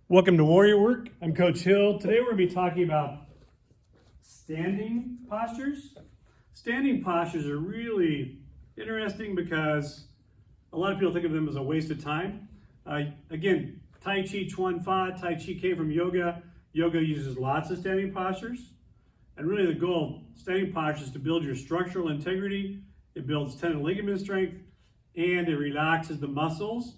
Welcome to Warrior Work. I'm Coach Hill. Today we're going to be talking about standing postures. Standing postures are really interesting because a lot of people think of them as a waste of time. Again, Tai Chi Chuan Fa, Tai Chi came from yoga. Yoga uses lots of standing postures. And really the goal of standing postures is to build your structural integrity. It builds tendon ligament strength, and it relaxes the muscles,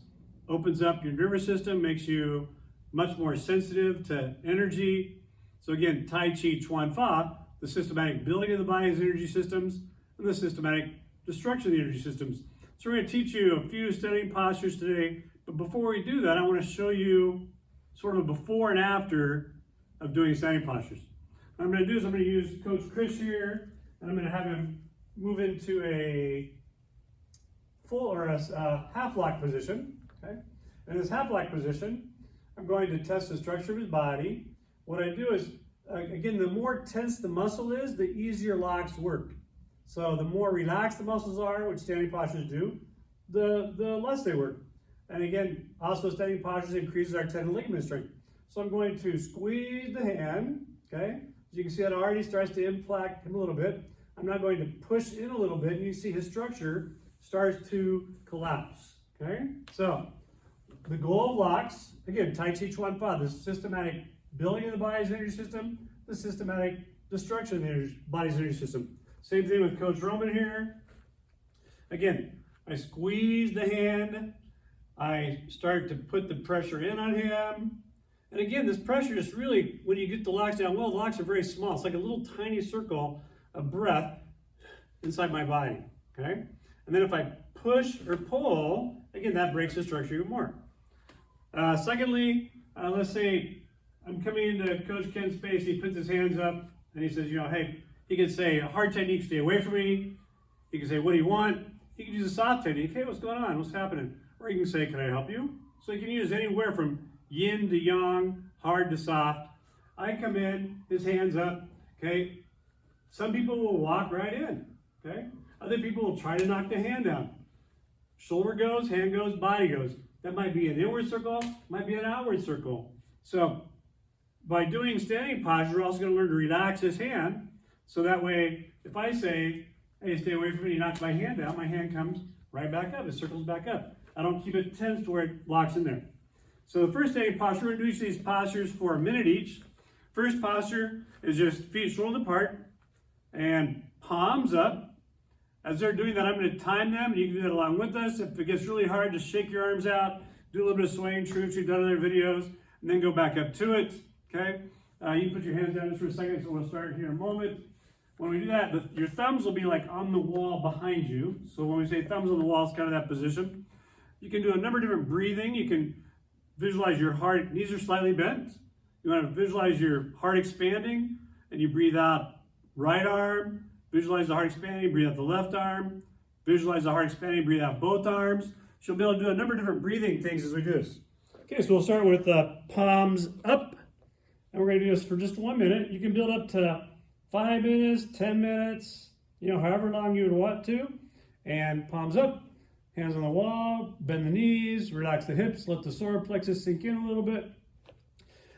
opens up your nervous system, makes you much more sensitive to energy. So again, Tai Chi Chuan Fa, the systematic building of the body's energy systems and the systematic destruction of the energy systems. So we're going to teach you a few standing postures today, but before we do that, I want to show you sort of a before and after of doing standing postures. What I'm going to do is I'm going to use Coach Chris here, and I'm going to have him move into a full or a half lock position. Okay? In this half lock position, I'm going to test the structure of his body. What I do is, again, the more tense the muscle is, the easier locks work. So the more relaxed the muscles are, which standing postures do, the less they work. And again, also standing postures increases our tendon ligament strength. So I'm going to squeeze the hand, okay? As you can see, it already starts to impact him a little bit. I'm now going to push in a little bit, and you see his structure starts to collapse, okay? So the goal of locks, again, Tai Chi Chuan Fa, the systematic building of the body's energy system, the systematic destruction of the body's energy system. Same thing with Coach Roman here. Again, I squeeze the hand, I start to put the pressure in on him. And again, this pressure is really, when you get the locks down well, the locks are very small. It's like a little tiny circle of breath inside my body, okay? And then if I push or pull, again, that breaks the structure even more. Secondly, let's say I'm coming into Coach Ken's space, he puts his hands up and he says, hey, he can say, hard technique, stay away from me. He can say, what do you want? He can use a soft technique, hey, what's going on? What's happening? Or he can say, can I help you? So he can use anywhere from yin to yang, hard to soft. I come in, his hands up, okay? Some people will walk right in, okay? Other people will try to knock the hand down. Shoulder goes, hand goes, body goes. That might be an inward circle, might be an outward circle. So by doing standing posture, we're also going to learn to relax his hand. So that way, if I say, hey, stay away from me, you knock my hand down, my hand comes right back up, it circles back up. I don't keep it tense to where it locks in there. So the first standing posture, we're going to do each of these postures for a minute each. First posture is just feet shoulder apart and palms up. As they're doing that, I'm going to time them. You can do that along with us. If it gets really hard, just shake your arms out, do a little bit of swaying troops you've done in other videos, and then go back up to it, okay? You can put your hands down just for a second, so we'll start here in a moment. When we do that, your thumbs will be like on the wall behind you. So when we say thumbs on the wall, it's kind of that position. You can do a number of different breathing. You can visualize your heart, knees are slightly bent. You want to visualize your heart expanding, and you breathe out right arm. Visualize the heart expanding, breathe out the left arm. Visualize the heart expanding, breathe out both arms. So you'll be able to do a number of different breathing things as we do this. Okay, so we'll start with palms up. And we're going to do this for just 1 minute. You can build up to 5 minutes, 10 minutes, however long you would want to. And palms up, hands on the wall, bend the knees, relax the hips, let the solar plexus sink in a little bit.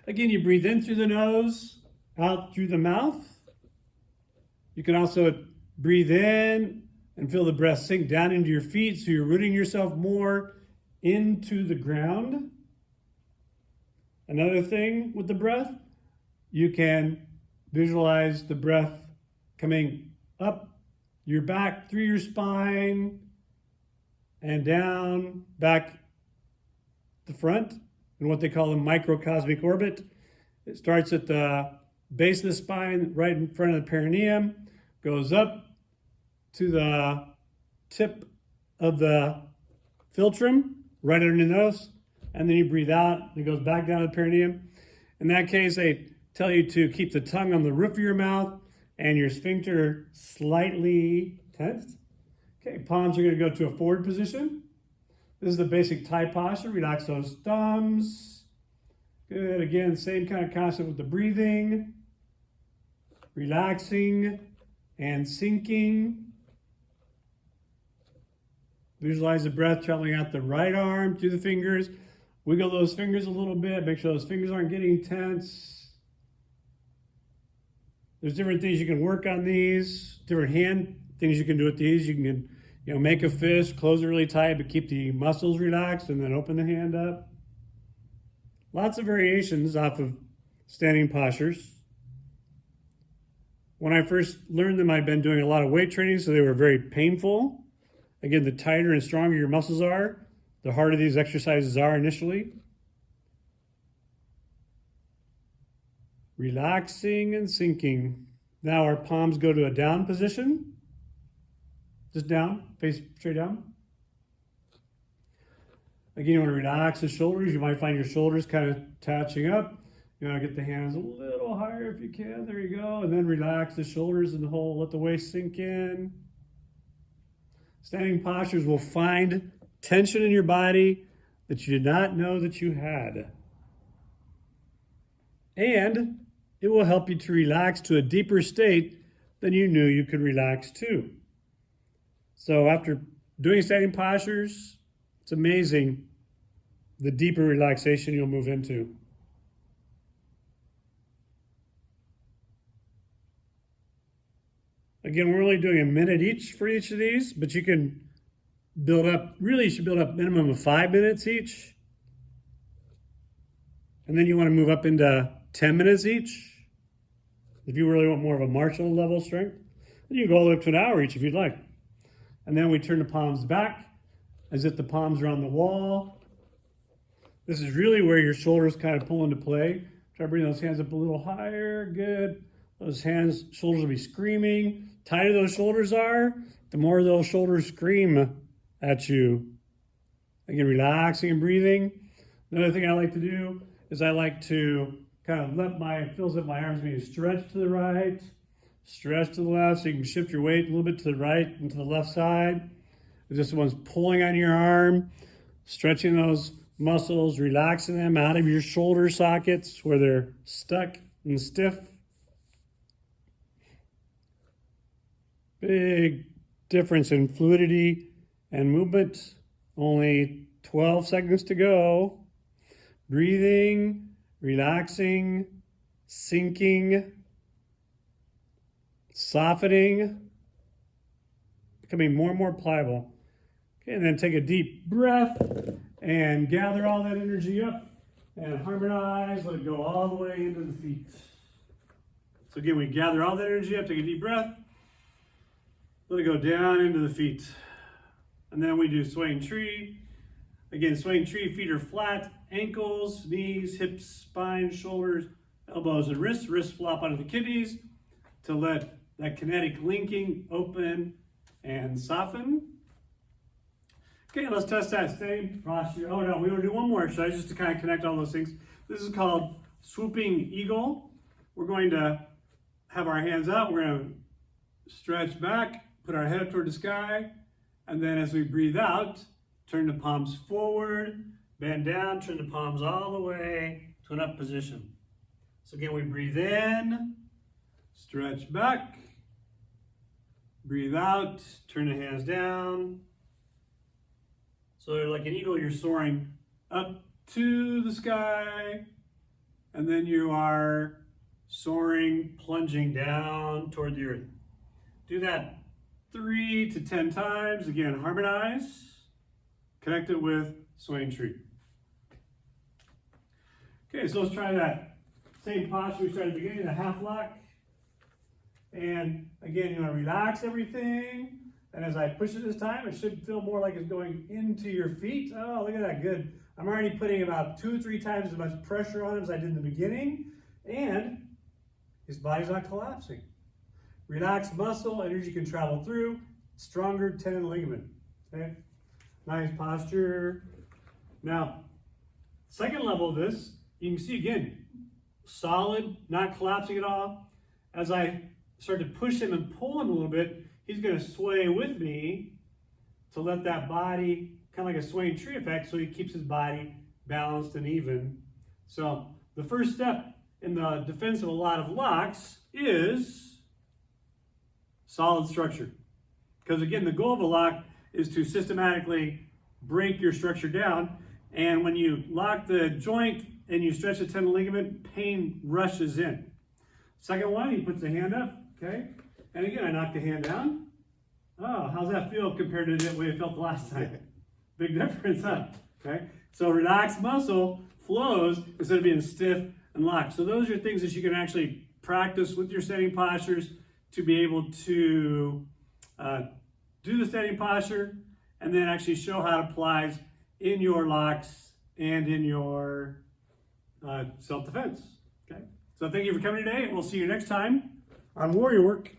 Again, you breathe in through the nose, out through the mouth. You can also breathe in and feel the breath sink down into your feet, so you're rooting yourself more into the ground. Another thing with the breath, you can visualize the breath coming up your back through your spine and down, back the front in what they call a microcosmic orbit. It starts at the base of the spine, right in front of the perineum, goes up to the tip of the philtrum, right under the nose, and then you breathe out, and it goes back down to the perineum. In that case, they tell you to keep the tongue on the roof of your mouth and your sphincter slightly tensed. Okay, palms are going to go to a forward position. This is the basic Thai posture. Relax those thumbs. Good. Again, same kind of concept with the breathing. Relaxing and sinking. Visualize the breath traveling out the right arm through the fingers, Wiggle those fingers a little bit. Make sure those fingers aren't getting tense. There's different things you can work on these. Different hand things you can do with these. You can, make a fist, close it really tight, but keep the muscles relaxed, and then open the hand up. Lots of variations off of standing postures. When I first learned them, I'd been doing a lot of weight training, so they were very painful. Again, the tighter and stronger your muscles are, the harder these exercises are initially. Relaxing and sinking. Now our palms go to a down position. Just down, face straight down. Again, you want to relax the shoulders. You might find your shoulders kind of touching up. You want to get the hands a little higher if you can. There you go. And then relax the shoulders and the whole, let the waist sink in. Standing postures will find tension in your body that you did not know that you had. And it will help you to relax to a deeper state than you knew you could relax to. So after doing standing postures, it's amazing the deeper relaxation you'll move into. Again, we're only doing a minute each for each of these, but you can build up, really you should build up minimum of 5 minutes each. And then you want to move up into 10 minutes each. If you really want more of a martial level strength, then you can go all the way up to an hour each if you'd like. And then we turn the palms back as if the palms are on the wall. This is really where your shoulders kind of pull into play. Try to bring those hands up a little higher. Good. Those shoulders will be screaming. Tighter those shoulders are, the more those shoulders scream at you. Again, relaxing and breathing. Another thing I like to do is I like to kind of feels like my arms being stretched to the right, stretch to the left, so you can shift your weight a little bit to the right and to the left side. It's just one's pulling on your arm, stretching those muscles, relaxing them out of your shoulder sockets where they're stuck and stiff. Big difference in fluidity and movement. Only 12 seconds to go. Breathing, relaxing, sinking, softening, becoming more and more pliable. Okay, and then take a deep breath and gather all that energy up and harmonize. Let it go all the way into the feet. So again, we gather all that energy up, take a deep breath. Let it go down into the feet. And then we do swaying tree. Again, swaying tree, feet are flat, ankles, knees, hips, spine, shoulders, elbows, and wrists. Wrists flop onto the kidneys to let that kinetic linking open and soften. Okay, let's test that same posture. Oh no, we want to do one more exercise just to kind of connect all those things. This is called swooping eagle. We're going to have our hands out. We're going to stretch back, put our head up toward the sky, and then as we breathe out, turn the palms forward, bend down, turn the palms all the way to an up position. So again, we breathe in, stretch back, breathe out, turn the hands down. So like an eagle, you're soaring up to the sky, and then you are soaring, plunging down toward the earth. Do that 3 to 10 times. Again, harmonize. Connect it with swaying tree. Okay, so let's try that same posture we started at the beginning, the half lock. And again, you want to relax everything. And as I push it this time, it should feel more like it's going into your feet. Oh, look at that, good. I'm already putting about 2 or 3 times as much pressure on him as I did in the beginning. And his body's not collapsing. Relaxed muscle, energy can travel through, stronger tendon ligament. Okay, nice posture. Now, second level of this, you can see again, solid, not collapsing at all. As I start to push him and pull him a little bit, he's going to sway with me to let that body, kind of like a swaying tree effect, so he keeps his body balanced and even. So the first step in the defense of a lot of locks is solid structure. Because again, the goal of a lock is to systematically break your structure down And when you lock the joint and you stretch the tendon ligament, pain rushes in. Second one, he puts the hand up, okay? And again, I knock the hand down. Oh, how's that feel compared to the way it felt the last time? Big difference, huh? Okay? So relaxed muscle flows instead of being stiff and locked. So those are things that you can actually practice with your standing postures to be able to do the standing posture and then actually show how it applies in your locks and in your self-defense. Okay? So thank you for coming today, and we'll see you next time on Warrior Work.